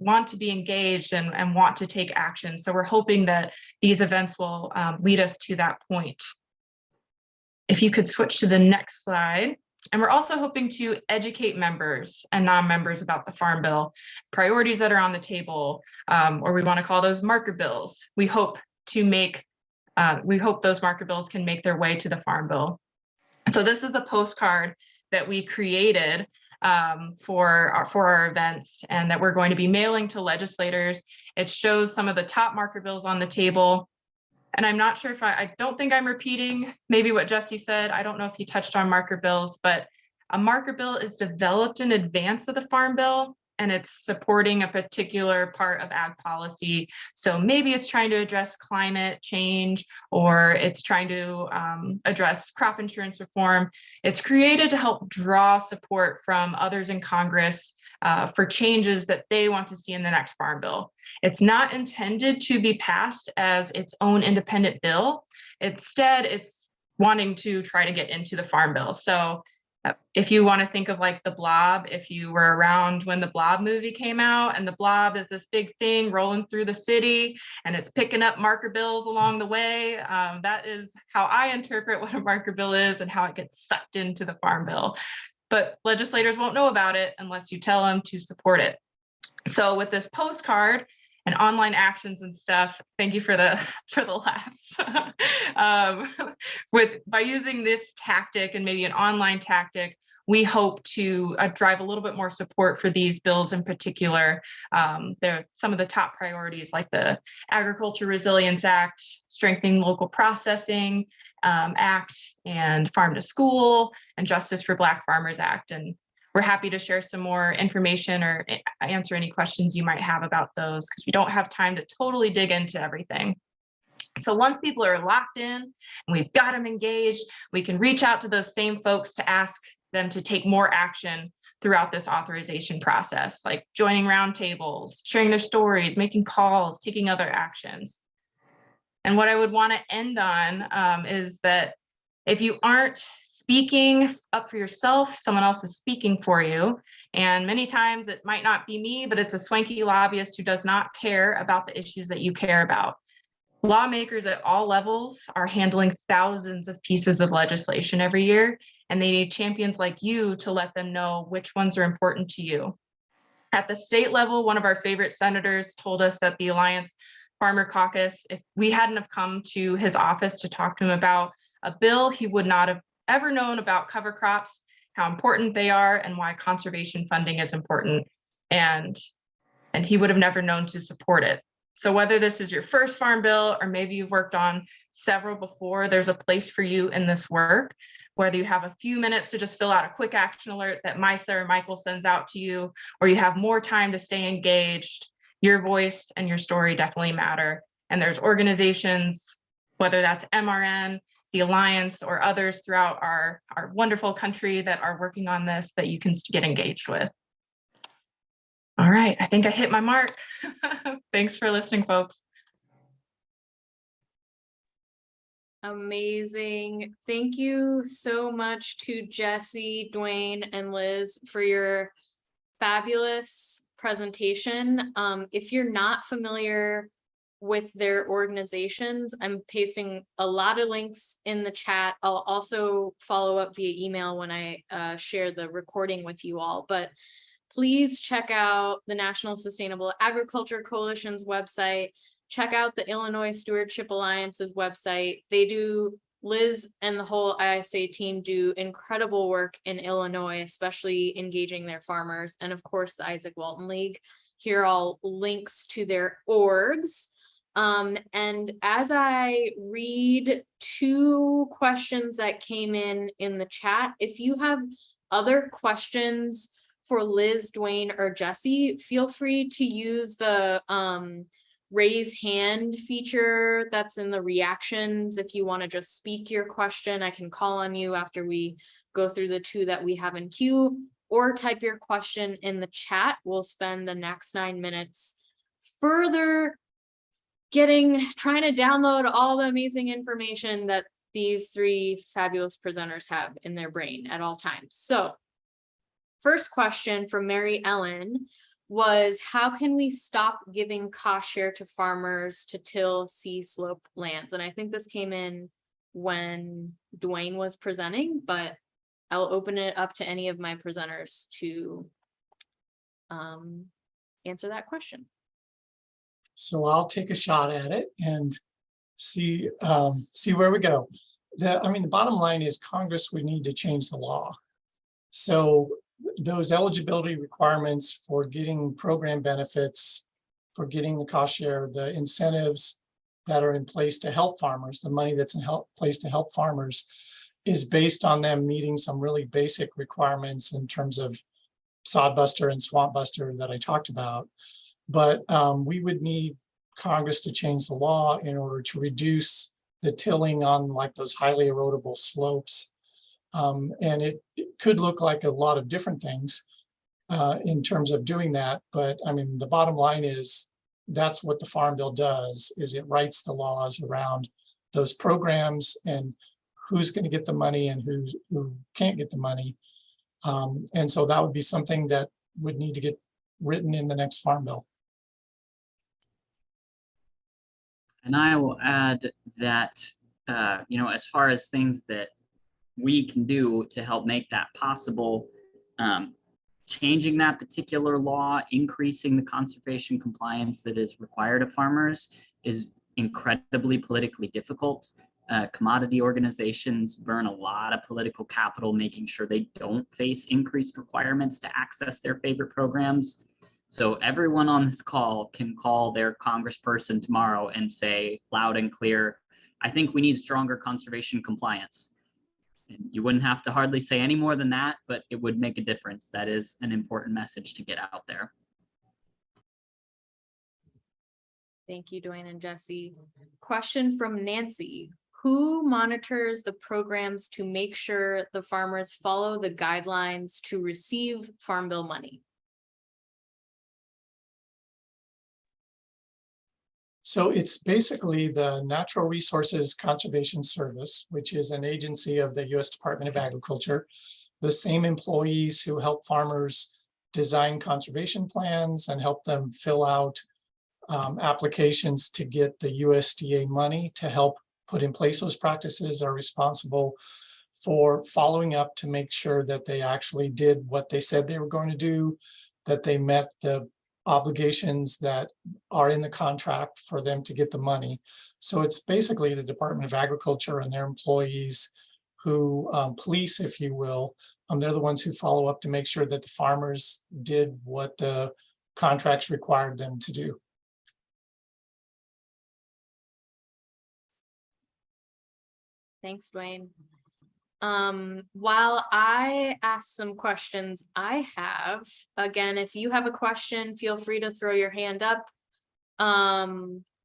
want to be engaged and want to take action. So we're hoping that these events will lead us to that point. If you could switch to the next slide. And we're also hoping to educate members and non-members about the Farm Bill, priorities that are on the table, or we want to call those marker bills. We hope those marker bills can make their way to the Farm Bill. So this is the postcard that we created for our events and that we're going to be mailing to legislators. It shows some of the top marker bills on the table. And I'm not sure if I don't think I'm repeating maybe what Jesse said. I don't know if he touched on marker bills, but a marker bill is developed in advance of the Farm Bill, and it's supporting a particular part of ag policy. So maybe it's trying to address climate change, or it's trying to address crop insurance reform. It's created to help draw support from others in Congress for changes that they want to see in the next Farm Bill. It's not intended to be passed as its own independent bill. Instead, it's wanting to try to get into the Farm Bill. So if you want to think of like the Blob, if you were around when the Blob movie came out, and the Blob is this big thing rolling through the city and it's picking up marker bills along the way, that is how I interpret what a marker bill is and how it gets sucked into the Farm Bill. But legislators won't know about it unless you tell them to support it. So with this postcard and online actions and stuff, thank you for the laughs. By using this tactic and maybe an online tactic, we hope to drive a little bit more support for these bills in particular. They're some of the top priorities, like the Agriculture Resilience Act, Strengthening Local Processing Act, and Farm to School, and Justice for Black Farmers Act. And we're happy to share some more information or answer any questions you might have about those, because we don't have time to totally dig into everything. So once people are locked in and we've got them engaged, we can reach out to those same folks to ask them to take more action throughout this authorization process, like joining roundtables, sharing their stories, making calls, taking other actions. And what I would want to end on is that if you aren't speaking up for yourself, someone else is speaking for you. And many times it might not be me, but it's a swanky lobbyist who does not care about the issues that you care about. Lawmakers at all levels are handling thousands of pieces of legislation every year, and they need champions like you to let them know which ones are important to you. At the state level, one of our favorite senators told us that the Alliance Farmer Caucus, if we hadn't have come to his office to talk to him about a bill, he would not have ever known about cover crops, how important they are, and why conservation funding is important. And he would have never known to support it. So whether this is your first Farm Bill, or maybe you've worked on several before, there's a place for you in this work. Whether you have a few minutes to just fill out a quick action alert that Misa or Michael sends out to you, or you have more time to stay engaged, your voice and your story definitely matter. And there's organizations, whether that's MRN, the Alliance, or others throughout our wonderful country that are working on this, that you can get engaged with. All right, I think I hit my mark. Thanks for listening, folks. Amazing. Thank you so much to Jesse, Duane, and Liz for your fabulous presentation. If you're not familiar with their organizations, I'm pasting a lot of links in the chat. I'll also follow up via email when I share the recording with you all, but please check out the National Sustainable Agriculture Coalition's website. Check out the Illinois Stewardship Alliance's website. Liz and the whole ISA team do incredible work in Illinois, especially engaging their farmers. And of course, the Izaak Walton League. Here are all links to their orgs. And as I read 2 questions that came in the chat, if you have other questions for Liz, Duane, or Jesse, feel free to use the raise hand feature that's in the reactions. If you want to just speak your question, I can call on you after we go through the 2 that we have in queue, or type your question in the chat. We'll spend the next 9 minutes further trying to download all the amazing information that these 3 fabulous presenters have in their brain at all times. So first question from Mary Ellen was, how can we stop giving cost share to farmers to till sea slope lands? And I think this came in when Duane was presenting, but I'll open it up to any of my presenters to answer that question. So I'll take a shot at it and see where we go. The bottom line is Congress would need to change the law. So those eligibility requirements for getting program benefits, for getting the cost share, the incentives that are in place to help farmers, the money that's in place to help farmers is based on them meeting some really basic requirements in terms of sod buster and swamp buster that I talked about. But we would need Congress to change the law in order to reduce the tilling on like those highly erodible slopes. And it could look like a lot of different things in terms of doing that. But I mean, the bottom line is that's what the Farm Bill does, is it writes the laws around those programs and who's going to get the money and who can't get the money. And so that would be something that would need to get written in the next Farm Bill. And I will add that, as far as things that we can do to help make that possible, changing that particular law, increasing the conservation compliance that is required of farmers is incredibly politically difficult. Commodity organizations burn a lot of political capital making sure they don't face increased requirements to access their favorite programs. So everyone on this call can call their congressperson tomorrow and say loud and clear, I think we need stronger conservation compliance. And you wouldn't have to hardly say any more than that, but it would make a difference. That is an important message to get out there. Thank you, Duane and Jesse. Question from Nancy. Who monitors the programs to make sure the farmers follow the guidelines to receive Farm Bill money? So it's basically the Natural Resources Conservation Service, which is an agency of the U.S. Department of Agriculture, the same employees who help farmers design conservation plans and help them fill out applications to get the USDA money to help put in place those practices, are responsible for following up to make sure that they actually did what they said they were going to do, that they met the obligations that are in the contract for them to get the money. So it's basically the Department of Agriculture and their employees who police, if you will. They're the ones who follow up to make sure that the farmers did what the contracts required them to do. Thanks, Duane. While I ask some questions I have, again, if you have a question, feel free to throw your hand up.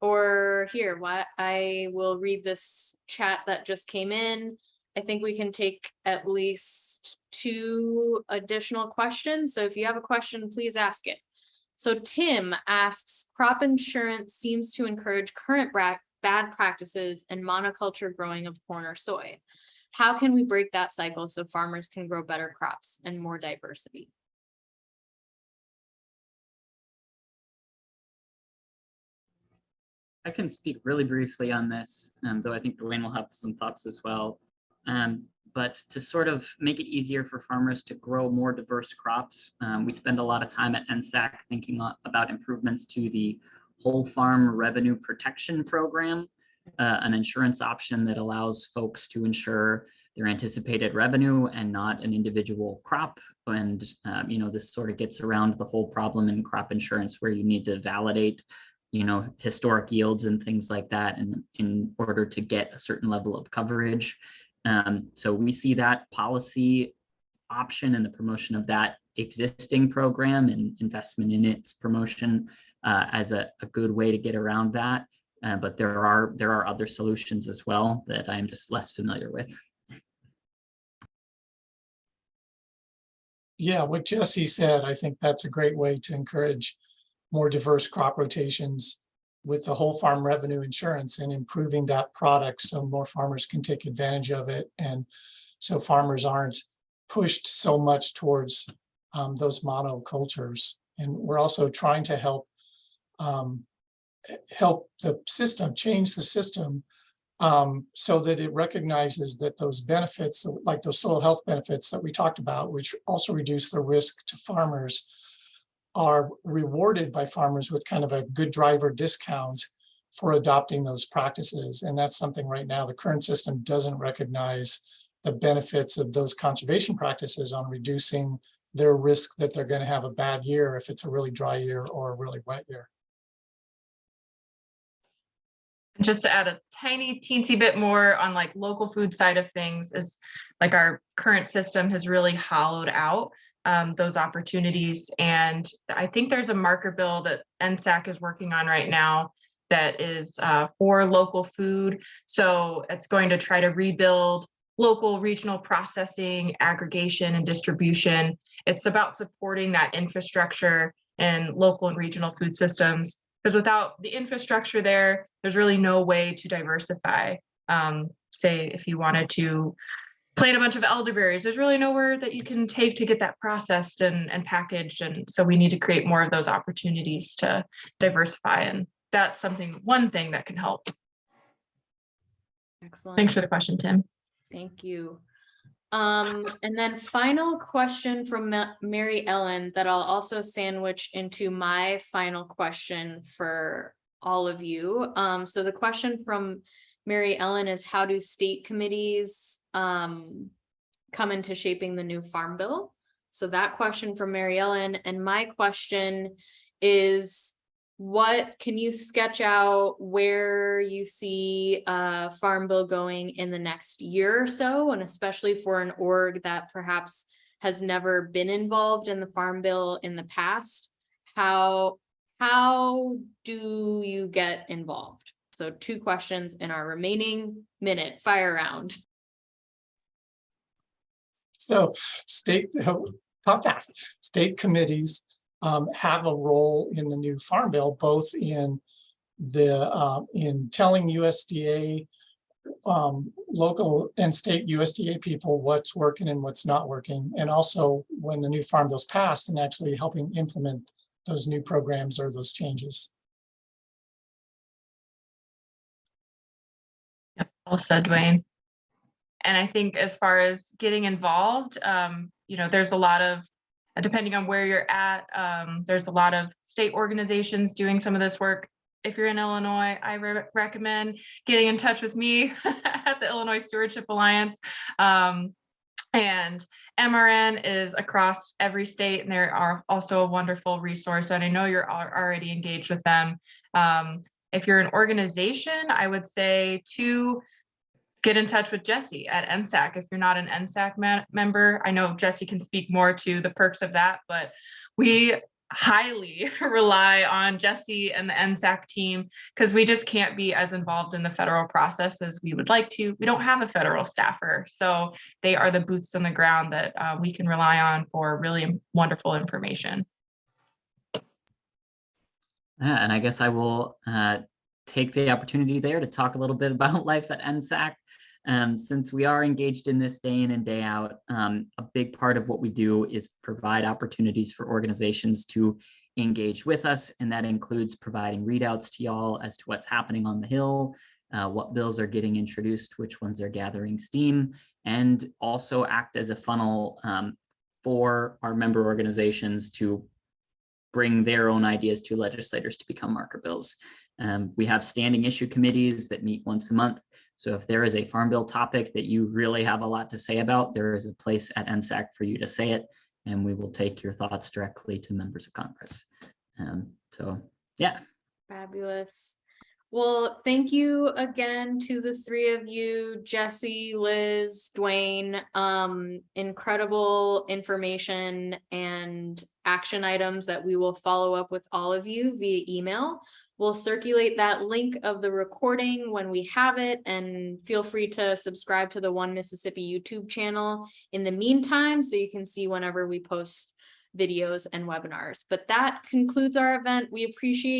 Or here, I will read this chat that just came in. I think we can take at least 2 additional questions. So if you have a question, please ask it. So Tim asks, crop insurance seems to encourage current bad practices and monoculture growing of corn or soy. How can we break that cycle so farmers can grow better crops and more diversity? I can speak really briefly on this, though I think Duane will have some thoughts as well. But to sort of make it easier for farmers to grow more diverse crops, we spend a lot of time at NSAC thinking about improvements to the Whole Farm Revenue Protection Program, an insurance option that allows folks to insure their anticipated revenue and not an individual crop. And, this sort of gets around the whole problem in crop insurance where you need to validate, historic yields and things like that in order to get a certain level of coverage. So we see that policy option and the promotion of that existing program and investment in its promotion as a good way to get around that. But there are other solutions as well that I'm just less familiar with. Yeah, what Jesse said, I think that's a great way to encourage more diverse crop rotations with the whole farm revenue insurance and improving that product so more farmers can take advantage of it. And so farmers aren't pushed so much towards those monocultures. And we're also trying to help the system, change the system, so that it recognizes that those benefits, like those soil health benefits that we talked about, which also reduce the risk to farmers, are rewarded by farmers with kind of a good driver discount for adopting those practices. And that's something right now the current system doesn't recognize the benefits of those conservation practices on reducing their risk that they're going to have a bad year if it's a really dry year or a really wet year. Just to add a tiny teensy bit more on like local food side of things, is like our current system has really hollowed out those opportunities. And I think there's a marker bill that NSAC is working on right now that is for local food. So it's going to try to rebuild local regional processing, aggregation, and distribution. It's about supporting that infrastructure and local and regional food systems, because without the infrastructure there, there's really no way to diversify. Say if you wanted to plant a bunch of elderberries, there's really nowhere that you can take to get that processed and packaged. And so we need to create more of those opportunities to diversify. And that's one thing that can help. Excellent. Thanks for the question, Tim. Thank you. And then final question from Mary Ellen that I'll also sandwich into my final question for all of you. So the question from Mary Ellen is, how do state committees come into shaping the new Farm Bill? So that question from Mary Ellen, and my question is, what can you sketch out where you see a Farm Bill going in the next year or so, and especially for an org that perhaps has never been involved in the Farm Bill in the past? How do you get involved? So 2 questions in our remaining minute. Fire round. So talk fast. State committees have a role in the new Farm Bill, both in telling USDA, local and state USDA people what's working and what's not working, and also when the new Farm Bill's passed and actually helping implement those new programs or those changes. Yep, well said, Duane. And I think as far as getting involved, there's a lot of, depending on where you're at, there's a lot of state organizations doing some of this work. If you're in Illinois, I recommend getting in touch with me at the Illinois Stewardship Alliance. And MRN is across every state, and they are also a wonderful resource. And I know you're already engaged with them. If you're an organization, I would say to get in touch with Jesse at NSAC. If you're not an NSAC member, I know Jesse can speak more to the perks of that, but we highly rely on Jesse and the NSAC team, because we just can't be as involved in the federal process as we would like to. We don't have a federal staffer, so they are the boots on the ground that we can rely on for really wonderful information. Yeah, and I guess I will take the opportunity there to talk a little bit about life at NSAC. Since we are engaged in this day in and day out, a big part of what we do is provide opportunities for organizations to engage with us, and that includes providing readouts to y'all as to what's happening on the Hill, what bills are getting introduced, which ones are gathering steam, and also act as a funnel for our member organizations to bring their own ideas to legislators to become marker bills. We have standing issue committees that meet once a month. So if there is a Farm Bill topic that you really have a lot to say about, there is a place at NSAC for you to say it, and we will take your thoughts directly to members of Congress. So yeah. Fabulous. Well, thank you again to the 3 of you, Jesse, Liz, Duane. Incredible information and action items that we will follow up with all of you via email. We'll circulate that link of the recording when we have it, and feel free to subscribe to the One Mississippi YouTube channel in the meantime, so you can see whenever we post videos and webinars. But that concludes our event. We appreciate